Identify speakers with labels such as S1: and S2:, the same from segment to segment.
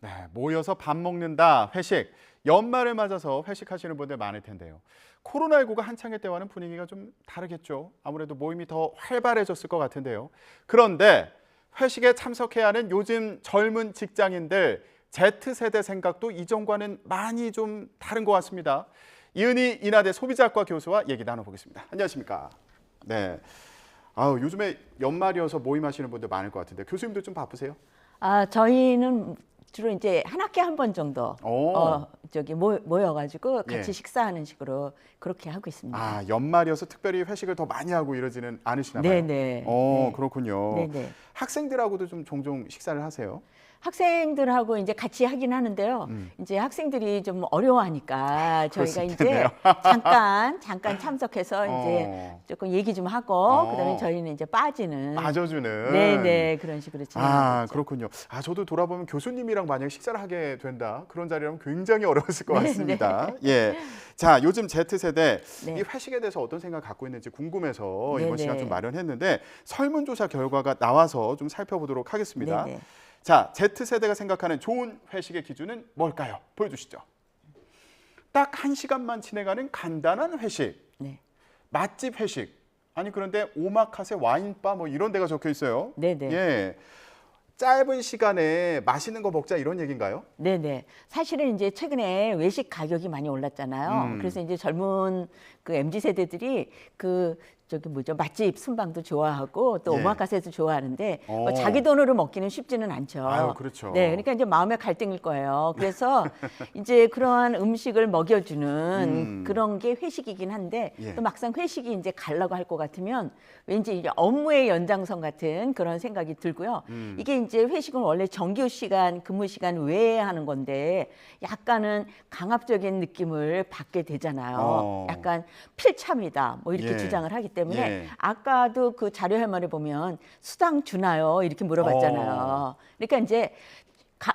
S1: 네, 모여서 밥 먹는다, 회식. 연말을 맞아서 회식하시는 분들 많을 텐데요. 코로나19가 한창일 때와는 분위기가 좀 다르겠죠. 아무래도 모임이 더 활발해졌을 것 같은데요. 그런데 회식에 참석해야 하는 요즘 젊은 직장인들, Z세대 생각도 이전과는 많이 좀 다른 것 같습니다. 이은희 인하대 소비자학과 교수와 얘기 나눠보겠습니다. 안녕하십니까? 네. 요즘에 연말이어서 모임하시는 분들 많을 것 같은데 교수님도 좀 바쁘세요?
S2: 저희는 주로 이제 한 학기에 한 번 정도 모여가지고 같이
S1: 예.
S2: 식사하는 식으로 그렇게 하고 있습니다.
S1: 연말이어서 특별히 회식을 더 많이 하고 이러지는 않으시나 봐요.
S2: 네네. 네.
S1: 그렇군요.
S2: 네네.
S1: 학생들하고도 좀 종종 식사를 하세요?
S2: 학생들하고 이제 같이 하긴 하는데요. 이제 학생들이 좀 어려워하니까
S1: 그럴 수
S2: 저희가 이제
S1: 있겠네요.
S2: 잠깐 참석해서 이제
S1: 어.
S2: 조금 얘기 좀 하고 그다음에
S1: 어.
S2: 저희는 이제 빠지는.
S1: 빠져주는.
S2: 네네, 그런 식으로 진행하고 있죠.
S1: 그렇군요. 저도 돌아보면 교수님이랑 만약 식사를 하게 된다 그런 자리라면 굉장히 어려웠을 것
S2: 네,
S1: 같습니다. 예. 자, 요즘 Z세대
S2: 네.
S1: 이 회식에 대해서 어떤 생각 갖고 있는지 궁금해서
S2: 네,
S1: 이번 시간
S2: 네.
S1: 좀 마련했는데 설문조사 결과가 나와서 좀 살펴보도록 하겠습니다.
S2: 네네.
S1: 자, Z세대가 생각하는 좋은 회식의 기준은 뭘까요? 보여주시죠. 딱 1시간만 진행하는 간단한 회식,
S2: 네.
S1: 맛집 회식, 아니 그런데 오마카세 와인바 뭐 이런 데가 적혀 있어요.
S2: 네네.
S1: 예. 짧은 시간에 맛있는 거 먹자 이런 얘기인가요?
S2: 네네. 사실은 이제 최근에 외식 가격이 많이 올랐잖아요. 그래서 이제 젊은 그 MZ 세대들이 맛집 순방도 좋아하고 또
S1: 예.
S2: 오마카세도 좋아하는데 뭐
S1: 어.
S2: 자기 돈으로 먹기는 쉽지는 않죠.
S1: 아유, 그렇죠.
S2: 네, 그러니까 이제 마음의 갈등일 거예요. 그래서 이제 그러한 음식을 먹여주는 그런 게 회식이긴 한데
S1: 예.
S2: 또 막상 회식이 이제 가려고 할 것 같으면 왠지 이제 업무의 연장선 같은 그런 생각이 들고요. 이게 이제 회식은 원래 정규 시간, 근무 시간 외에 하는 건데 약간은 강압적인 느낌을 받게 되잖아요. 약간 필참이다, 뭐 이렇게
S1: 예.
S2: 주장을 하기 때문에
S1: 예.
S2: 아까도 그 자료 해설에 보면 수당 주나요? 이렇게 물어봤잖아요. 그러니까 이제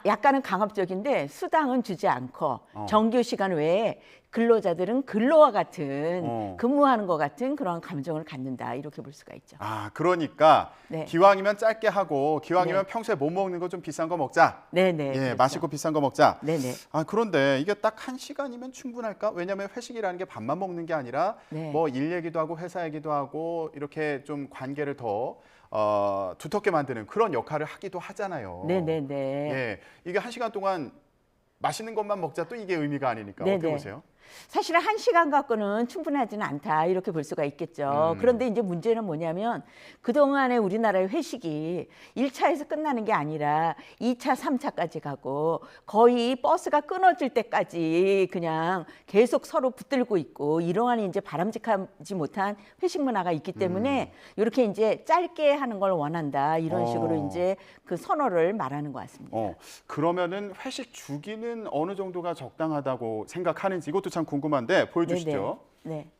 S2: 약간은 강압적인데 수당은 주지 않고 정규 시간 외에 근로자들은 근로와 같은 근무하는 것 같은 그런 감정을 갖는다, 이렇게 볼 수가 있죠.
S1: 그러니까
S2: 네.
S1: 기왕이면 짧게 하고 기왕이면
S2: 네.
S1: 평소에 못 먹는 거 좀 비싼 거 먹자.
S2: 네네.
S1: 예,
S2: 그렇죠.
S1: 맛있고 비싼 거 먹자.
S2: 네네.
S1: 그런데 이게 딱 1시간이면 충분할까? 왜냐하면 회식이라는 게 밥만 먹는 게 아니라
S2: 네.
S1: 뭐 일 얘기도 하고 회사 얘기도 하고 이렇게 좀 관계를 더 두텁게 만드는 그런 역할을 하기도 하잖아요.
S2: 네네네.
S1: 예, 이게 1시간 동안 맛있는 것만 먹자 또 이게 의미가 아니니까
S2: 네네.
S1: 어떻게 보세요?
S2: 사실은 1시간 갖고는 충분하지는 않다, 이렇게 볼 수가 있겠죠. 그런데 이제 문제는 뭐냐면 그동안에 우리나라의 회식이 1차에서 끝나는 게 아니라 2차, 3차까지 가고 거의 버스가 끊어질 때까지 그냥 계속 서로 붙들고 있고 이러한 이제 바람직하지 못한 회식 문화가 있기 때문에 이렇게 이제 짧게 하는 걸 원한다, 이런 식으로 이제 그 선호를 말하는 것 같습니다.
S1: 그러면은 회식 주기는 어느 정도가 적당하다고 생각하는지 이것도 참 궁금한데 보여주시죠.
S2: 네네. 네.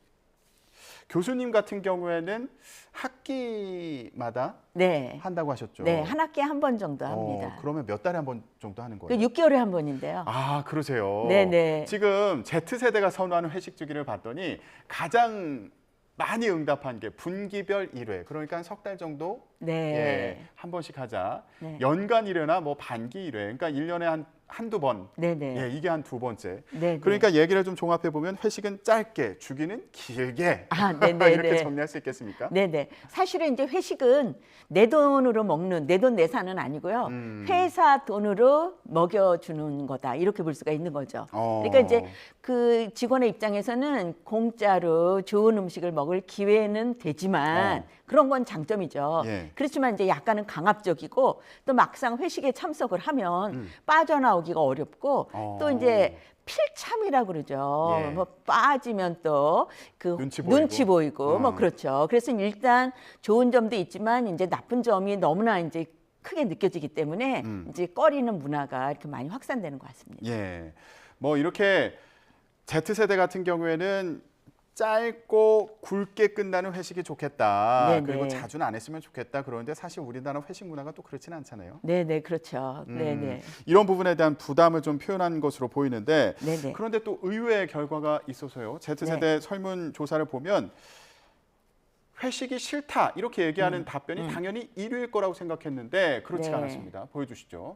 S1: 교수님 같은 경우에는 학기마다
S2: 네.
S1: 한다고 하셨죠.
S2: 네, 한 학기에 한 번 정도 합니다.
S1: 그러면 몇 달에 한 번 정도 하는
S2: 그
S1: 거예요?
S2: 6개월에 한 번인데요.
S1: 그러세요.
S2: 네네.
S1: 지금 Z세대가 선호하는 회식 주기를 봤더니 가장 많이 응답한 게 분기별 1회. 그러니까 한 석 달 정도
S2: 네.
S1: 한 번씩 하자.
S2: 네.
S1: 연간 1회나 뭐 반기 1회. 그러니까 1년에 한두 번.
S2: 네네.
S1: 이게 한 두 번째.
S2: 네네.
S1: 그러니까 얘기를 좀 종합해 보면 회식은 짧게, 주기는 길게.
S2: 네네.
S1: 이렇게 정리할 수 있겠습니까?
S2: 네네. 사실은 이제 회식은 내 돈으로 먹는, 내 돈 내산은 아니고요. 회사 돈으로 먹여주는 거다, 이렇게 볼 수가 있는 거죠. 그러니까 이제 그 직원의 입장에서는 공짜로 좋은 음식을 먹을 기회는 되지만 그런 건 장점이죠.
S1: 예.
S2: 그렇지만 이제 약간은 강압적이고 또 막상 회식에 참석을 하면 빠져나오기가 어렵고 또 이제 필참이라 그러죠.
S1: 예.
S2: 뭐 빠지면 또 그
S1: 눈치
S2: 보이고 뭐 그렇죠. 그래서 일단 좋은 점도 있지만 이제 나쁜 점이 너무나 이제 크게 느껴지기 때문에 이제 꺼리는 문화가 이렇게 많이 확산되는 것 같습니다.
S1: 예. 뭐 이렇게 Z세대 같은 경우에는 짧고 굵게 끝나는 회식이 좋겠다.
S2: 네네.
S1: 그리고 자주는 안 했으면 좋겠다. 그런데 사실 우리나라 회식 문화가 또 그렇지는 않잖아요.
S2: 네네, 그렇죠. 네네.
S1: 이런 부분에 대한 부담을 좀 표현한 것으로 보이는데
S2: 네네.
S1: 그런데 또 의외의 결과가 있어서요. Z세대 설문 조사를 보면 회식이 싫다 이렇게 얘기하는 답변이 당연히 1위일 거라고 생각했는데 그렇지가
S2: 네.
S1: 않았습니다. 보여주시죠.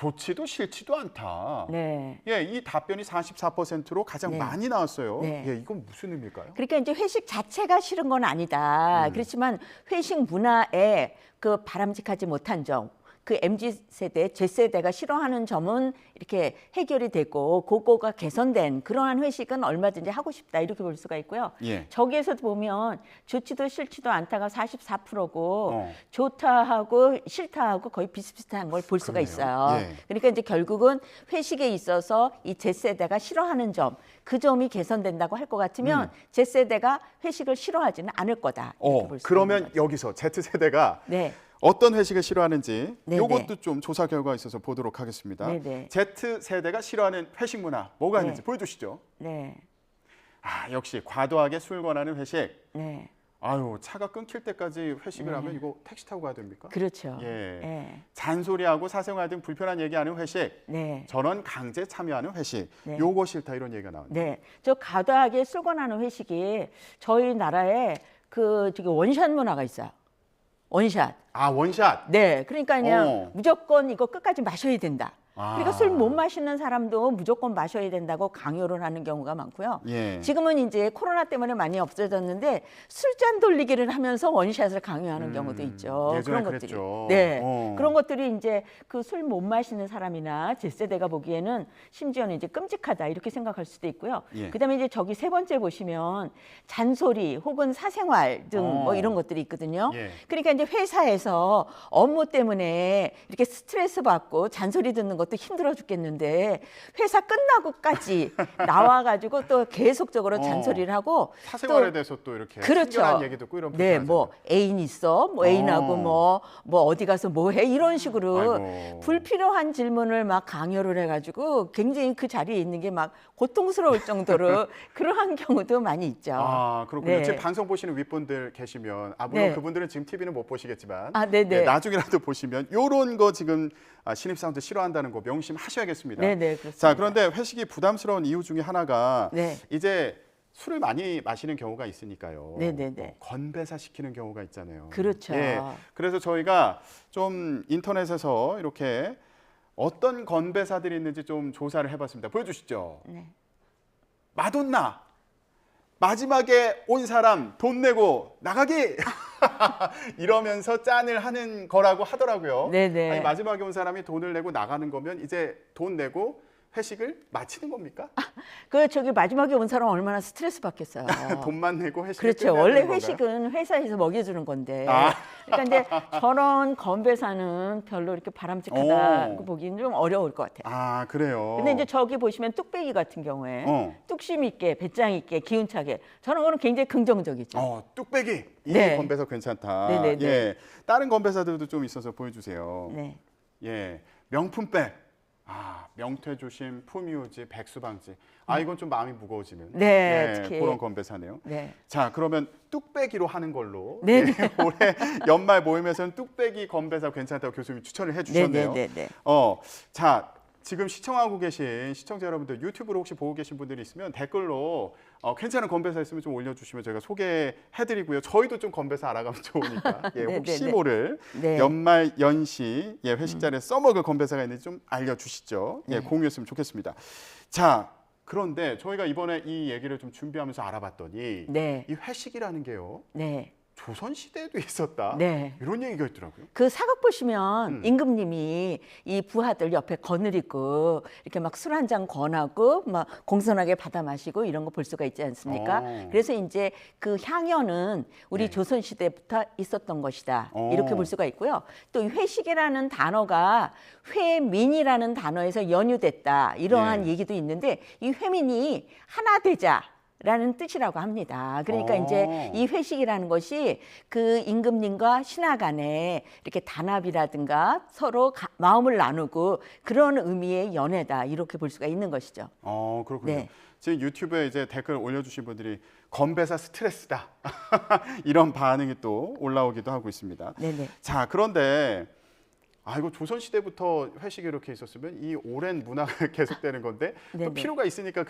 S1: 좋지도 싫지도 않다.
S2: 네.
S1: 예, 이 답변이 44%로 가장
S2: 네.
S1: 많이 나왔어요.
S2: 네.
S1: 예, 이건 무슨 의미일까요?
S2: 그러니까 이제 회식 자체가 싫은 건 아니다. 그렇지만 회식 문화에 그 바람직하지 못한 점, 그 MZ 세대, Z 세대가 싫어하는 점은 이렇게 해결이 되고 그거가 개선된 그러한 회식은 얼마든지 하고 싶다 이렇게 볼 수가 있고요.
S1: 예.
S2: 저기에서도 보면 좋지도 싫지도 않다가 44%고
S1: 어.
S2: 좋다하고 싫다하고 거의 비슷비슷한 걸 볼 수가
S1: 그러네요.
S2: 있어요.
S1: 예.
S2: 그러니까 이제 결국은 회식에 있어서 이 Z세대가 싫어하는 점, 그 점이 개선된다고 할 것 같으면 Z세대가 회식을 싫어하지는 않을 거다. 이렇게 볼 수가
S1: 그러면
S2: 있는 거죠.
S1: 여기서 Z세대가
S2: 네.
S1: 어떤 회식을 싫어하는지
S2: 네,
S1: 이것도 좀 조사 결과가 있어서 보도록 하겠습니다.
S2: 네, 네.
S1: Z세대가 싫어하는 회식 문화 뭐가 있는지
S2: 네.
S1: 보여주시죠.
S2: 네.
S1: 아, 역시 과도하게 술 권하는 회식.
S2: 네.
S1: 아유, 차가 끊길 때까지 회식을 하면 이거 택시 타고 가야 됩니까?
S2: 그렇죠.
S1: 예.
S2: 네.
S1: 잔소리하고 사생활 등 불편한 얘기하는 회식.
S2: 네.
S1: 전원 강제 참여하는 회식.
S2: 네.
S1: 요거 싫다 이런 얘기가 나옵니다.
S2: 네. 저 과도하게 술 권하는 회식이 저희 나라에 그 저기 원샷 문화가 있어요. 원샷.
S1: 아, 원샷.
S2: 네. 그러니까 그냥
S1: 어.
S2: 무조건 이거 끝까지 마셔야 된다.
S1: 아.
S2: 그러니까 술 못 마시는 사람도 무조건 마셔야 된다고 강요를 하는 경우가 많고요.
S1: 예.
S2: 지금은 이제 코로나 때문에 많이 없어졌는데 술잔 돌리기를 하면서 원샷을 강요하는 경우도 있죠.
S1: 예전에
S2: 그런 것들이.
S1: 그랬죠.
S2: 네.
S1: 어.
S2: 그런 것들이 이제 그 술 못 마시는 사람이나 Z세대가 보기에는 심지어는 이제 끔찍하다 이렇게 생각할 수도 있고요.
S1: 예.
S2: 그다음에 이제 저기 세 번째 보시면 잔소리 혹은 사생활 등 뭐 이런 것들이 있거든요.
S1: 예.
S2: 그러니까 이제 회사에서 업무 때문에 이렇게 스트레스 받고 잔소리 듣는 것도 힘들어 죽겠는데 회사 끝나고까지 나와가지고 또 계속적으로 잔소리를 하고
S1: 사생활에
S2: 또
S1: 대해서 또 이렇게
S2: 그렇죠.
S1: 친근한 얘기 듣고 이런
S2: 네, 뭐 애인 있어, 뭐 애인하고 뭐 어디 가서 뭐 해 이런 식으로
S1: 아이고.
S2: 불필요한 질문을 막 강요를 해가지고 굉장히 그 자리에 있는 게 막 고통스러울 정도로 그러한 경우도 많이 있죠.
S1: 아, 그렇군요.
S2: 네.
S1: 지금 방송 보시는 윗분들 계시면 물론
S2: 네.
S1: 그분들은 지금 TV는 못 보시겠지만
S2: 아, 네네.
S1: 예, 나중이라도 보시면 요런 거 지금 신입사원들 싫어한다는 거 명심하셔야겠습니다.
S2: 네네, 그렇습니다.
S1: 자, 그런데 회식이 부담스러운 이유 중에 하나가
S2: 네.
S1: 이제 술을 많이 마시는 경우가 있으니까요.
S2: 네네네.
S1: 건배사 시키는 경우가 있잖아요.
S2: 그렇죠.
S1: 예, 그래서 저희가 좀 인터넷에서 이렇게 어떤 건배사들이 있는지 좀 조사를 해봤습니다. 보여주시죠.
S2: 네.
S1: 마돈나 마지막에 온 사람 돈 내고 나가기 이러면서 짠을 하는 거라고 하더라고요.
S2: 네네.
S1: 아니, 마지막에 온 사람이 돈을 내고 나가는 거면 이제 돈 내고 회식을 마치는 겁니까?
S2: 그 저기 마지막에 온 사람 얼마나 스트레스 받겠어요.
S1: 돈만 내고 회식을
S2: 그렇죠.
S1: 끝내야
S2: 원래
S1: 되는 건가요?
S2: 회식은 회사에서 먹여주는 건데.
S1: 아.
S2: 그러니까 이제 저런 건배사는 별로 이렇게 바람직하다고
S1: 오.
S2: 보기는 좀 어려울 것 같아요.
S1: 아, 그래요.
S2: 근데 이제 저기 보시면 뚝배기 같은 경우에
S1: 어.
S2: 뚝심 있게 배짱 있게 기운차게 저런 거는 굉장히 긍정적이죠.
S1: 뚝배기 이
S2: 네.
S1: 건배사 괜찮다.
S2: 네네네.
S1: 예, 다른 건배사들도 좀 있어서 보여주세요.
S2: 네.
S1: 예, 명품백. 명태조심, 품위유지, 백수방지. 이건 좀 마음이 무거워지는.
S2: 네, 특히.
S1: 그런 건배사네요.
S2: 네.
S1: 자, 그러면 뚝배기로 하는 걸로.
S2: 네,
S1: 예, 올해 연말 모임에서는 뚝배기 건배사 괜찮다고 교수님이 추천을 해주셨네요.
S2: 네네네.
S1: 자, 지금 시청하고 계신 시청자 여러분들 유튜브로 혹시 보고 계신 분들이 있으면 댓글로 괜찮은 건배사 있으면 좀 올려주시면 저희가 소개해드리고요. 저희도 좀 건배사 알아가면 좋으니까 예, 혹시
S2: 네네네.
S1: 모를
S2: 네.
S1: 연말 연시 회식 자리에 써먹을 건배사가 있는지 좀 알려주시죠. 예,
S2: 네.
S1: 공유했으면 좋겠습니다. 자, 그런데 저희가 이번에 이 얘기를 좀 준비하면서 알아봤더니
S2: 네.
S1: 이 회식이라는 게요.
S2: 네.
S1: 조선 시대에도 있었다.
S2: 네.
S1: 이런 얘기가 있더라고요.
S2: 그 사극 보시면 임금님이 이 부하들 옆에 거느리고 이렇게 막 술 한 잔 권하고 막 공손하게 받아 마시고 이런 거 볼 수가 있지 않습니까? 그래서 이제 그 향연은 우리
S1: 네.
S2: 조선 시대부터 있었던 것이다.
S1: 어.
S2: 이렇게 볼 수가 있고요. 또 이 회식이라는 단어가 회민이라는 단어에서 연유됐다. 이러한
S1: 예.
S2: 얘기도 있는데 이 회민이 하나 되자. 라는 뜻이라고 합니다. 그러니까 이제 이 회식이라는 것이 그 임금님과 신하 간에 이렇게 단합이라든가 서로 마음을 나누고 그런 의미의 연회다. 이렇게 볼 수가 있는 것이죠.
S1: 그렇군요.
S2: 네.
S1: 지금 유튜브에 이제 댓글 올려주신 분들이 건배사 스트레스다 이런 반응이 또 올라오기도 하고 있습니다.
S2: 네네.
S1: 자, 그런데 이거 조선 시대부터 회식이 이렇게 있었으면 이 오랜 문화가 계속되는 건데 또
S2: 네네.
S1: 필요가 있으니까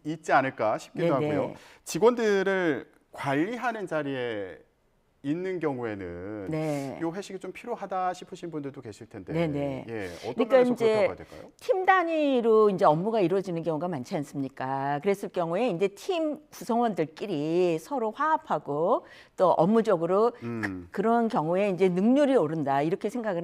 S1: 있지 않을까 싶기도
S2: 네네.
S1: 하고요. 직원들을 관리하는 자리에 있는 경우에는
S2: 네.
S1: 이 회식이 좀 필요하다 싶으신 분들도 계실 텐데,
S2: 네네.
S1: 예, 어떤
S2: 그러니까
S1: 면에서
S2: 이제
S1: 그렇다고 해야 될까요?
S2: 팀 단위로 이제 업무가 이루어지는 경우가 많지 않습니까? 그랬을 경우에 이제 팀 구성원들끼리 서로 화합하고 또 업무적으로 그런 경우에 이제 능률이 오른다 이렇게 생각을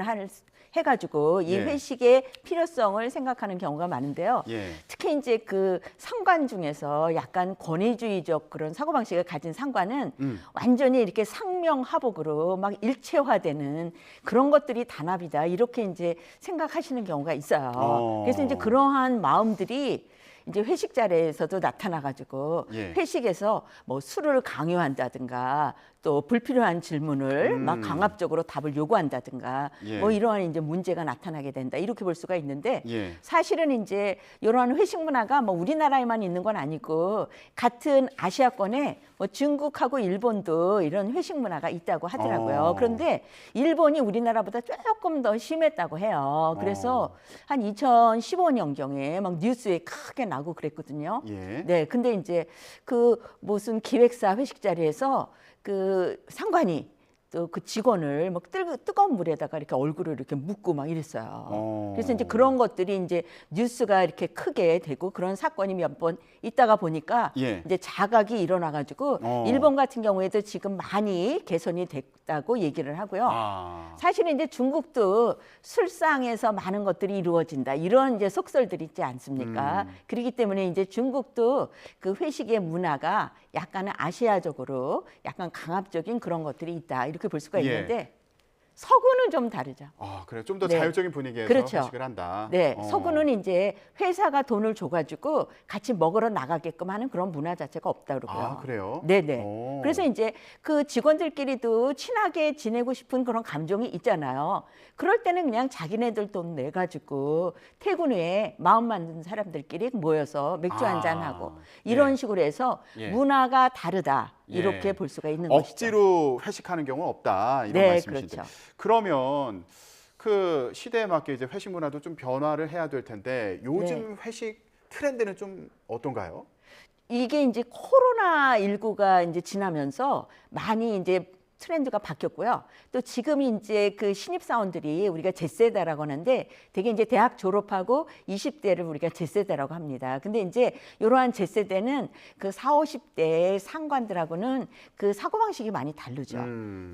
S2: 해가지고 이
S1: 예.
S2: 회식의 필요성을 생각하는 경우가 많은데요.
S1: 예.
S2: 특히 이제 그 상관 중에서 약간 권위주의적 그런 사고방식을 가진 상관은 완전히 이렇게 상명하복으로 막 일체화되는 그런 것들이 단합이다 이렇게 이제 생각하시는 경우가 있어요. 그래서 이제 그러한 마음들이 이제 회식 자리에서도 나타나가지고
S1: 예.
S2: 회식에서 뭐 술을 강요한다든가 또 불필요한 질문을 막 강압적으로 답을 요구한다든가
S1: 예.
S2: 뭐 이러한 이제 문제가 나타나게 된다 이렇게 볼 수가 있는데
S1: 예.
S2: 사실은 이제 이러한 회식 문화가 뭐 우리나라에만 있는 건 아니고 같은 아시아권에 뭐 중국하고 일본도 이런 회식 문화가 있다고 하더라고요. 그런데 일본이 우리나라보다 조금 더 심했다고 해요. 그래서 한 2015년경에 막 뉴스에 크게 나고 그랬거든요.
S1: 예.
S2: 네, 근데 이제 그 무슨 기획사 회식 자리에서 그 상관이 또 그 직원을 막 뜨거운 물에다가 이렇게 얼굴을 이렇게 묻고 막 이랬어요. 그래서 이제 그런 것들이 이제 뉴스가 이렇게 크게 되고 그런 사건이 몇 번 있다가 보니까
S1: 예.
S2: 이제 자각이 일어나가지고 일본 같은 경우에도 지금 많이 개선이 됐다고 얘기를 하고요. 사실은 이제 중국도 술상에서 많은 것들이 이루어진다 이런 이제 속설들이 있지 않습니까? 그렇기 때문에 이제 중국도 그 회식의 문화가 약간은 아시아적으로 약간 강압적인 그런 것들이 있다 이렇게 볼 수가
S1: 예.
S2: 있는데 서구는 좀 다르죠.
S1: 아, 그래 좀 더
S2: 네.
S1: 자율적인 분위기에서
S2: 그렇죠.
S1: 회식을 한다.
S2: 네, 서구는 이제 회사가 돈을 줘가지고 같이 먹으러 나가게끔 하는 그런 문화 자체가 없다 그러고요.
S1: 아, 그래요?
S2: 네네. 그래서 이제 그 직원들끼리도 친하게 지내고 싶은 그런 감정이 있잖아요. 그럴 때는 그냥 자기네들 돈 내가지고 퇴근 후에 마음 맞는 사람들끼리 모여서 맥주 한잔 하고 이런
S1: 예.
S2: 식으로 해서
S1: 예.
S2: 문화가 다르다 이렇게
S1: 예.
S2: 볼 수가 있는 것이죠.
S1: 억지로 회식하는 경우는 없다 이런
S2: 네,
S1: 말씀이신데.
S2: 그렇죠.
S1: 그러면 그 시대에 맞게 이제 회식 문화도 좀 변화를 해야 될 텐데 요즘 회식 트렌드는 좀 어떤가요?
S2: 이게 이제 코로나19가 이제 지나면서 많이 이제 트렌드가 바뀌었고요. 또 지금 이제 그 신입사원들이 우리가 Z세대라고 하는데 되게 이제 대학 졸업하고 20대를 우리가 Z세대라고 합니다. 근데 이제 이러한 Z세대는 그 40, 50대 상관들하고는 그 사고방식이 많이 다르죠.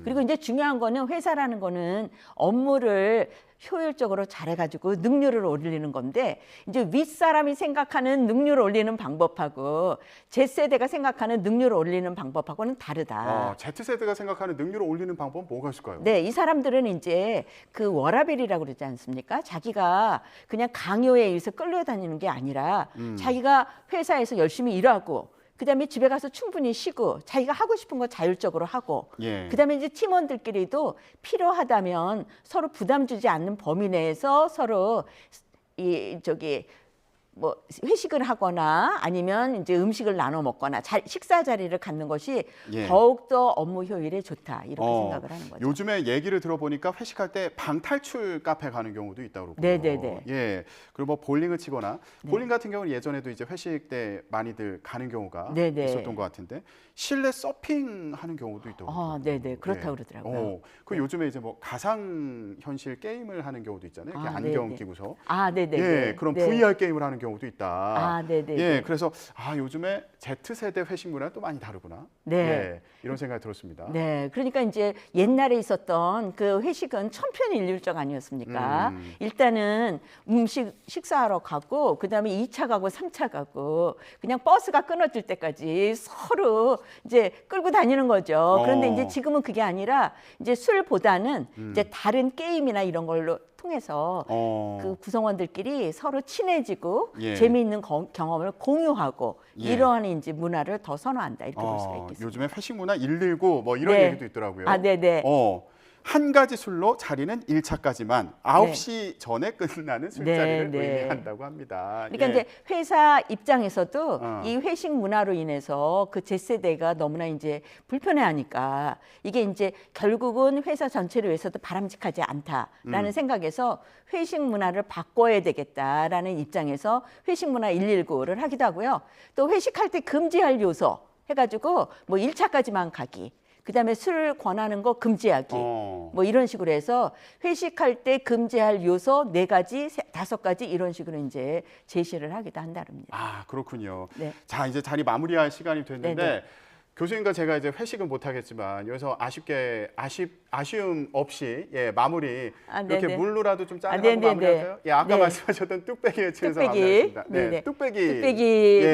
S2: 그리고 이제 중요한 거는 회사라는 거는 업무를 효율적으로 잘해가지고 능률을 올리는 건데 이제 윗사람이 생각하는 능률을 올리는 방법하고 Z세대가 생각하는 능률을 올리는 방법하고는 다르다.
S1: Z세대가 생각하는 능률을 올리는 방법은 뭐가 있을까요?
S2: 네, 이 사람들은 이제 그 워라밸이라고 그러지 않습니까? 자기가 그냥 강요에 의해서 끌려다니는 게 아니라 자기가 회사에서 열심히 일하고 그다음에 집에 가서 충분히 쉬고 자기가 하고 싶은 거 자율적으로 하고
S1: 예.
S2: 그다음에 이제 팀원들끼리도 필요하다면 서로 부담 주지 않는 범위 내에서 서로 뭐 회식을 하거나 아니면 이제 음식을 나눠 먹거나 식사 자리를 갖는 것이
S1: 예.
S2: 더욱더 업무 효율에 좋다 이렇게 생각을 하는 거죠.
S1: 요즘에 얘기를 들어보니까 회식할 때 방탈출 카페 가는 경우도 있다고 그러고요.
S2: 네네네.
S1: 예. 그리고 뭐 볼링을 치거나 볼링 같은 경우는 예전에도 이제 회식 때 많이들 가는 경우가
S2: 네네.
S1: 있었던 것 같은데 실내 서핑 하는 경우도 있다고.
S2: 네네 그렇다고 그러더라고요.
S1: 그 요즘에 이제 뭐 가상 현실 게임을 하는 경우도 있잖아요. 이렇게 안경
S2: 네네.
S1: 끼고서.
S2: 네네.
S1: 예, 그런 VR 게임을 하는 경우도 있다.
S2: 네네.
S1: 예, 그래서 요즘에 Z세대 회식 문화는 또 많이 다르구나.
S2: 네.
S1: 예, 이런 생각이 들었습니다.
S2: 네, 그러니까 이제 옛날에 있었던 그 회식은 천편일률적 아니었습니까? 일단은 식사하러 가고 그다음에 2차 가고 3차 가고 그냥 버스가 끊어질 때까지 서로 이제 끌고 다니는 거죠. 그런데 이제 지금은 그게 아니라 이제 술보다는 이제 다른 게임이나 이런 걸로 통해서 그 구성원들끼리 서로 친해지고
S1: 예.
S2: 재미있는 경험을 공유하고
S1: 예.
S2: 이러한 이제 문화를 더 선호한다 이렇게 볼 수가 있겠습니다.
S1: 요즘에 회식 문화 119 뭐 이런
S2: 네.
S1: 얘기도 있더라고요.
S2: 네네.
S1: 한 가지 술로 자리는 1차까지만 9시 전에 끝나는 술자리를
S2: 네.
S1: 의미한다고 합니다.
S2: 그러니까
S1: 예.
S2: 이제 회사 입장에서도 이 회식 문화로 인해서 그 Z세대가 너무나 이제 불편해하니까 이게 이제 결국은 회사 전체를 위해서도 바람직하지 않다라는 생각에서 회식 문화를 바꿔야 되겠다라는 입장에서 회식 문화 119를 하기도 하고요. 또 회식할 때 금지할 요소 해가지고 뭐 1차까지만 가기. 그다음에 술 권하는 거 금지하기. 뭐 이런 식으로 해서 회식할 때 금지할 요소 4가지, 5가지 이런 식으로 이제 제시를 하기도 한다릅니다.
S1: 아, 그렇군요.
S2: 네.
S1: 자, 이제 자리 마무리할 시간이 됐는데
S2: 네네.
S1: 교수님과 제가 이제 회식은 못 하겠지만 여기서 아쉬움 없이 예, 마무리 이렇게
S2: 네네.
S1: 물로라도 좀 짠하고
S2: 네네네.
S1: 마무리할까요? 예, 아까
S2: 네.
S1: 말씀하셨던 뚝배기 외치면서
S2: 뚝배기.
S1: 마무리하겠습니다. 네,
S2: 네네.
S1: 뚝배기.
S2: 뚝배기.
S1: 예,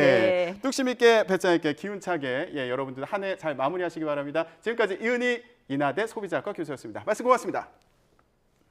S2: 네.
S1: 뚝심 있게 배짱 있게 기운차게 예, 여러분들 한 해 잘 마무리하시기 바랍니다. 지금까지 이은희 인하대 소비자학과 교수였습니다. 말씀 고맙습니다.